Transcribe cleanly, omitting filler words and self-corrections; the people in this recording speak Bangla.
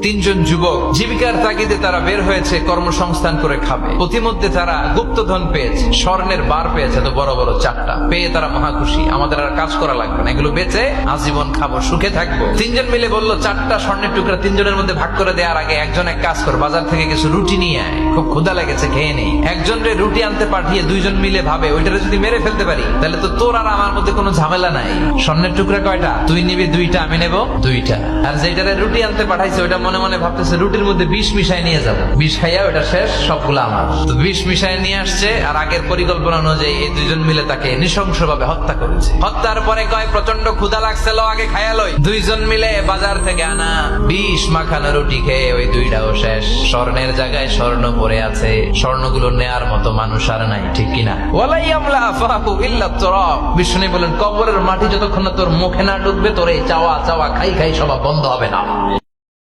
তিনজন যুবক জীবিকার তাগিদে তারা বের হয়েছে কর্মসংস্থান করে খাবে। প্রতিমধ্যে তারা গুপ্তধন পেয়েছে, স্বর্ণের বার পেয়েছে, তো বড় বড় 4টা পেয়ে তারা মহা খুশি। আমাদের আর কাজ করা লাগবে না, এগুলো বেচে আজীবন খাবো, সুখে থাকবো। তিনজন মিলে বললো 4টা স্বর্ণের টুকরা তিনজনের মধ্যে ভাগ করে দেওয়ার আগে একজন এক কাজ কর, বাজার থেকে কিছু রুটি নিয়ে আয়, খুব ক্ষুধা লেগেছে, খেয়ে নেই। একজনরে রুটি আনতে পাঠিয়ে দুইজন মিলে ভাবে ওইটারে যদি মেরে ফেলতে পারি তাহলে তো তোর আর আমার মধ্যে কোনো ঝামেলা নাই। স্বর্ণের টুকরা কয়টা? তুই নিবি 2টা, আমি নেব 2টা। আর যেটারে রুটি আনতে পাঠাইছে ওইটা মনে মনে ভাবতেছে রুটির মধ্যে বিষ মিশাই নিয়ে যাবো, বিষ খাইয়া ওটা শেষ, সবগুলো আমার। তো বিষ মিশাই নিয়ে আসছে আর আগের পরিকল্পনা অনুযায়ী এই দুইজন মিলে তাকে নৃশংসভাবে হত্যা করেছে। হত্যার পরে কয় প্রচন্ড ক্ষুধা লাগছে, লো আগে খাইয়া লই। দুইজন মিলে বাজার থেকে আনা বিষ মাখানো রুটি খেয়ে ওই 2টাও শেষ। স্বর্ণের জায়গায় স্বর্ণ পড়ে আছে, স্বর্ণগুলো নেয়ার মতো মানুষ আর নাই, ঠিক কিনা? বিষ্ণু বলেন কবরের মাটি যতক্ষণ না তোর মুখে না ঢুকবে তোর এই চাওয়া চাওয়া খাই খাই সব বন্ধ হবে না।